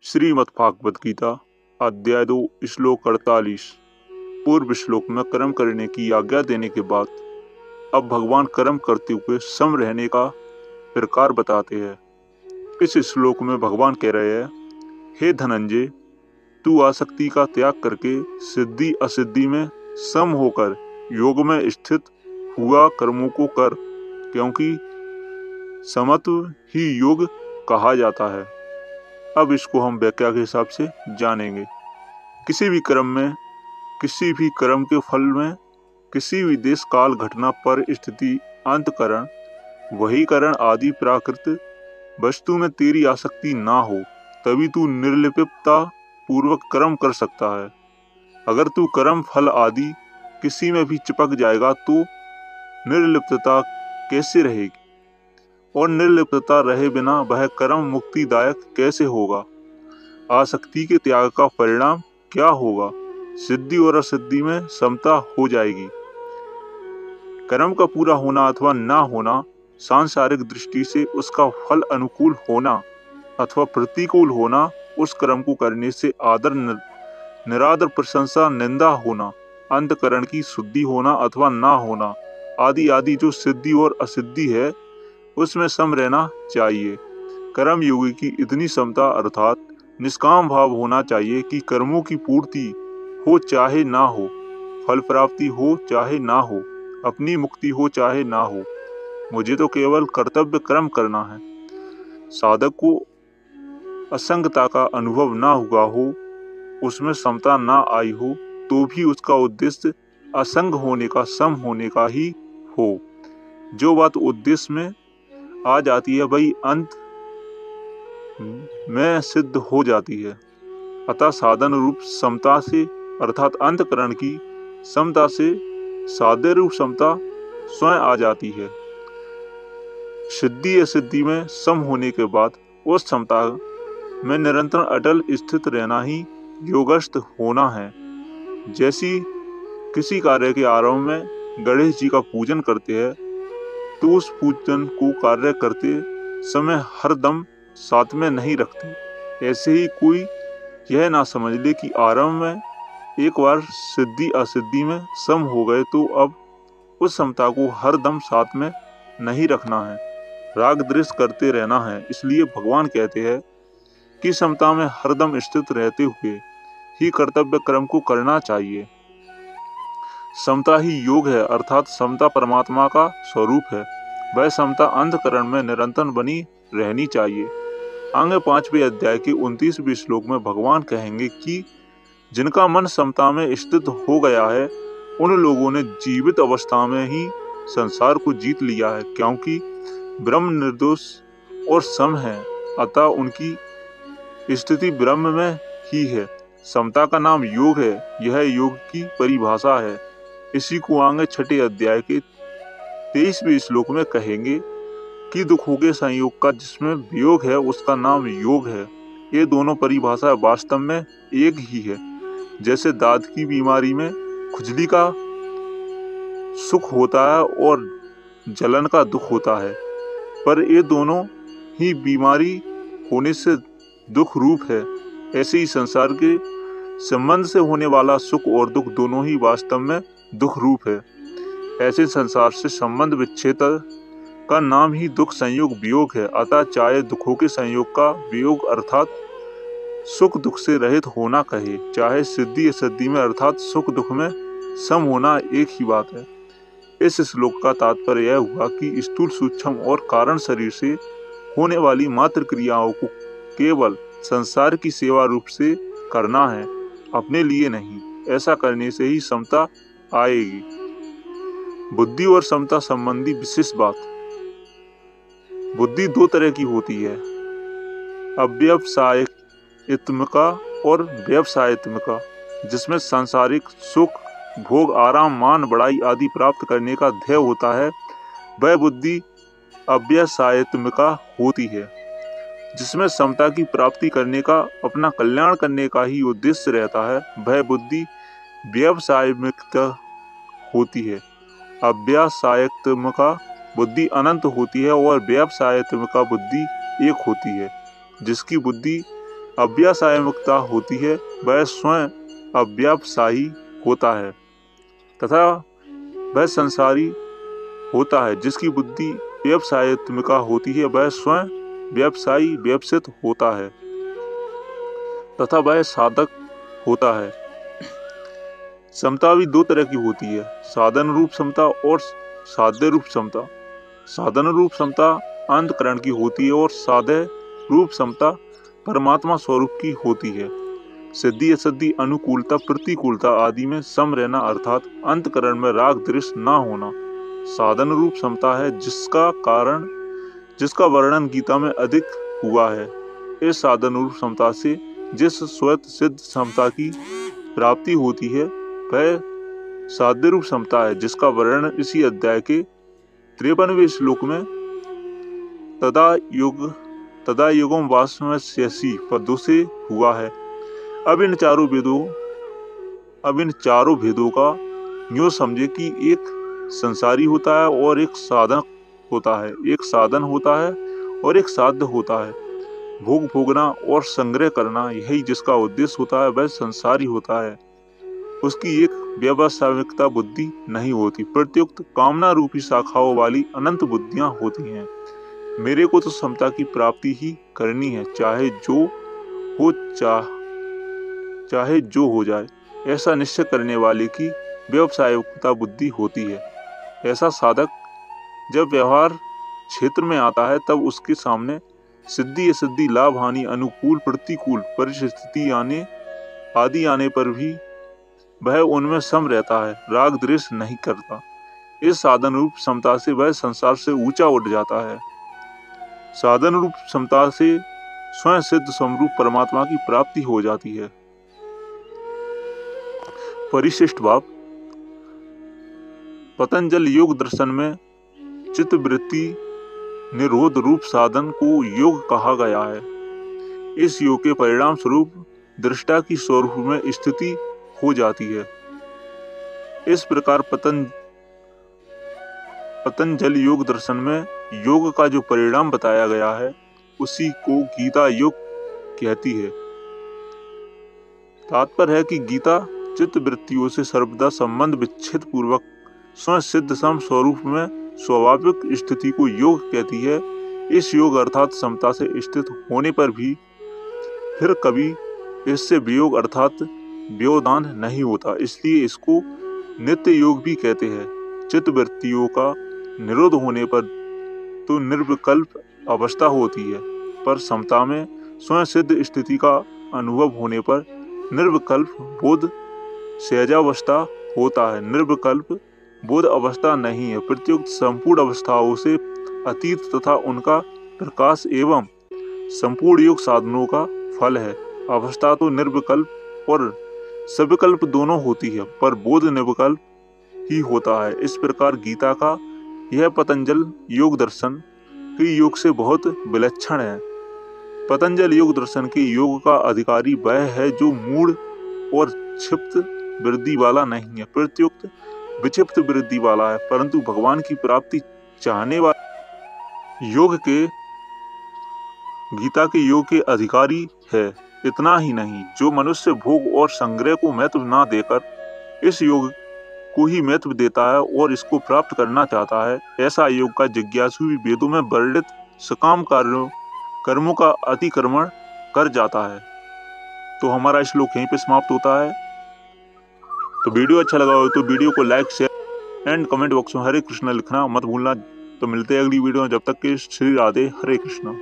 श्रीमद्भागवत गीता अध्याय 2 श्लोक 48। पूर्व श्लोक में कर्म करने की आज्ञा देने के बाद अब भगवान कर्म करते हुए सम रहने का प्रकार बताते हैं। इस श्लोक में भगवान कह रहे हैं, हे धनंजय, तू आसक्ति का त्याग करके सिद्धि असिद्धि में सम होकर योग में स्थित हुआ कर्मों को कर, क्योंकि समत्व ही योग कहा जाता है। अब इसको हम व्याख्या के हिसाब से जानेंगे। किसी भी कर्म में, किसी भी कर्म के फल में, किसी भी देश काल घटना पर स्थिति अंतकरण वही करण आदि प्राकृत वस्तु में तेरी आसक्ति ना हो, तभी तू निर्लिप्तता पूर्वक कर्म कर सकता है। अगर तू कर्म फल आदि किसी में भी चिपक जाएगा तो निर्लिप्तता कैसे रहेगी, और निर्लिप्तता रहे बिना वह कर्म मुक्तिदायक कैसे होगा? आसक्ति के त्याग का परिणाम क्या होगा? सिद्धि और असिद्धि में समता हो जाएगी। कर्म का पूरा होना अथवा ना होना सांसारिक दृष्टि से उसका फल अनुकूल होना अथवा प्रतिकूल होना, उस कर्म को करने से आदर निरादर प्रशंसा निंदा होना, अंतकरण की शुद्धि होना अथवा ना होना आदि आदि जो सिद्धि और असिद्धि है उसमें सम रहना चाहिए। कर्म योगी की इतनी समता अर्थात निष्काम भाव होना चाहिए कि कर्मों की पूर्ति हो चाहे ना हो, फल प्राप्ति हो चाहे ना हो, अपनी मुक्ति हो चाहे ना हो, मुझे तो केवल कर्तव्य कर्म करना है। साधक को असंगता का अनुभव ना हुआ हो, उसमें समता ना आई हो, तो भी उसका उद्देश्य असंग होने का, सम होने का ही हो। जो बात उद्देश्य में आ जाती है वही अंत में सिद्ध हो जाती है। अतः साधन रूप समता से अर्थात अंतकरण की समता से साध्य रूप समता स्वयं आ जाती है। सिद्धि असिद्धि में सम होने के बाद उस समता में निरंतर अटल स्थित रहना ही योगस्थ होना है। जैसी किसी कार्य के आरंभ में गणेश जी का पूजन करते हैं तो उस पूजन को कार्य करते समय हर दम साथ में नहीं रखते। ऐसे ही कोई यह ना समझ ले कि आरंभ में एक बार सिद्धि असिद्धि में सम हो गए तो अब उस समता को हर दम साथ में नहीं रखना है, राग द्वेष करते रहना है। इसलिए भगवान कहते हैं कि समता में हरदम स्थित रहते हुए ही कर्तव्य कर्म को करना चाहिए। समता ही योग है, अर्थात समता परमात्मा का स्वरूप है। वह समता अंतकरण में निरंतर बनी रहनी चाहिए। आगे 5वें अध्याय के 29वें श्लोक में भगवान कहेंगे कि जिनका मन समता में स्थित हो गया है, उन लोगों ने जीवित अवस्था में ही संसार को जीत लिया है, क्योंकि ब्रह्म निर्दोष और सम है, अतः उनकी स्थिति ब्रह्म में ही है। समता का नाम योग है, यह योग की परिभाषा है। इसी को आगे 6ठे अध्याय के 23वें श्लोक में कहेंगे कि दुखों के संयोग का जिसमें वियोग है उसका नाम योग है। ये दोनों परिभाषा वास्तव में एक ही है। जैसे दांत की बीमारी में खुजली का सुख होता है और जलन का दुख होता है, पर ये दोनों ही बीमारी होने से दुख रूप है। ऐसे ही संसार के संबंध से होने वाला सुख और दुख दोनों ही वास्तव में दुख रूप है। ऐसे संसार से संबंध विच्छेद का नाम ही दुख संयोग वियोग है। अतः चाहे दुखों के संयोग का वियोग अर्थात सुख दुख से रहित होना कहे, चाहे सिद्धि असिद्धि में अर्थात सुख दुख में सम होना, एक ही बात है। इस श्लोक का तात्पर्य यह हुआ कि स्थूल सूक्ष्म और कारण शरीर से होने वाली मात्र क्रियाओं को केवल संसार की सेवा रूप से करना है, अपने लिए नहीं। ऐसा करने से ही समता आएगी। बुद्धि और समता संबंधी विशेष बात। बुद्धि दो तरह की होती है, अव्यवसायित्मिका और व्यवसायित्मिका, जिसमें सांसारिक सुख भोग आराम मान बढ़ाई आदि प्राप्त करने का ध्येय होता है। वह बुद्धि अव्यवसायित्मिका होती है, जिसमें समता की प्राप्ति करने का, अपना कल्याण करने का ही उद्देश्य रहता है। वह बुद्धि व्यवसायित्मिका होती है। अव्यवसायित्मिका बुद्धि अनंत होती है और व्यवसायित्मिका बुद्धि एक होती है, जिसकी बुद्धि अव्यवसायिकता होती है वह स्वयं अव्यवसायी होता है तथा वह संसारी होता है। जिसकी बुद्धि व्यवसायत्मिक होती है वह स्वयं व्यवसायी व्यवसित होता है तथा वह साधक होता है। समता भी दो तरह की होती है, साधन रूप समता और साध्य रूप समता। साधन रूप समता अंतःकरण की होती है और साध्य रूप समता परमात्मा स्वरूप की होती है। सिद्धि असिद्धि अनुकूलता प्रतिकूलता आदि में सम रहना अर्थात अंतःकरण में राग द्वेष न होना साधन रूप समता है, जिसका वर्णन गीता में अधिक हुआ है। इस साधन रूप समता से जिस स्वयं सिद्ध समता की प्राप्ति होती है वह साध्य रूप समता है, जिसका वर्णन इसी अध्याय के 53वें श्लोक में तदा युगम वासमस्यसि पदों से हुआ है। अब इन चारों भेदों का यूं समझे कि एक संसारी होता है और एक साधक होता है, एक साधन होता है और एक साध्य होता है। भोग भोगना और संग्रह करना यही जिसका उद्देश्य होता है वह संसारी होता है, उसकी एक व्यवसायिकता बुद्धि नहीं होती। प्रत्युक्त कामना रूपी शाखाओं वाली अनंत बुद्धियां होती हैं। मेरे को तो समता की प्राप्ति ही करनी है, चाहे जो हो जाए, ऐसा निश्चय करने वाले की व्यवसायिकता बुद्धि होती है। ऐसा साधक जब व्यवहार क्षेत्र में आता है तब उसके सामने सिद्धि असिद्धि लाभ हानि अनुकूल प्रतिकूल परिस्थिति आदि आने पर भी वह उनमें सम रहता है, राग द्वेष नहीं करता। इस साधन रूप समता से वह संसार से ऊंचा उठ जाता है। साधन रूप समता से स्वयं सिद्ध स्वरूप परमात्मा की प्राप्ति हो जाती है। परिशिष्ट भाव। पतंजल योग दर्शन में चित्तवृत्ति निरोध रूप साधन को योग कहा गया है। इस योग के परिणाम स्वरूप दृष्टा की स्वरूप में स्थिति हो जाती है। इस प्रकार पतंजल योग दर्शन में योग का जो परिणाम बताया गया है उसी को गीता योग कहती है। तात्पर्य है कि गीता चित्त वृत्तियों से सर्वदा संबंध विच्छेद पूर्वक स्वयं सिद्ध सम स्वरूप में स्वाभाविक स्थिति को योग कहती है। इस योग अर्थात समता से स्थित होने पर भी फिर कभी इससे वियोग अर्थात व्यवधान नहीं होता, इसलिए इसको नित्य योग भी कहते हैं। चित्त वृत्तियों का निरोध होने पर तो निर्विकल्प अवस्था होती है, पर समता में स्वयं सिद्ध स्थिति का अनुभव होने पर निर्विकल्प बोध सहजावस्था होता है। निर्विकल्प बोध अवस्था नहीं है, प्रत्युक्त संपूर्ण अवस्थाओं से अतीत तथा उनका प्रकाश एवं संपूर्ण योग साधनों का फल है। अवस्था तो निर्विकल्प और सविकल्प दोनों होती है, पर बोध निर्विकल्प ही होता है। इस प्रकार गीता का यह पतंजल योग दर्शन के योग से बहुत विलक्षण है। पतंजल योग दर्शन के योग का अधिकारी वह है जो मूढ़ और क्षिप्त वृद्धि वाला नहीं है, प्रत्युक्त विक्षिप्त वृद्धि वाला है, परंतु भगवान की प्राप्ति चाहने वाले योग के गीता के योग के अधिकारी है। इतना ही नहीं, जो मनुष्य भोग और संग्रह को महत्व न देकर इस योग को ही महत्व देता है और इसको प्राप्त करना चाहता है, ऐसा योग का जिज्ञासु भी वेदों में वर्णित सकाम कर्मों का अतिक्रमण कर जाता है। तो हमारा श्लोक यहीं पे समाप्त होता है। तो वीडियो अच्छा लगा हो तो वीडियो को like share and comment box में हरे कृष्णा लिखना मत भूलना। तो मिलते हैं अगली वीडियो में, जब तक के श्री राधे हरे कृष्णा।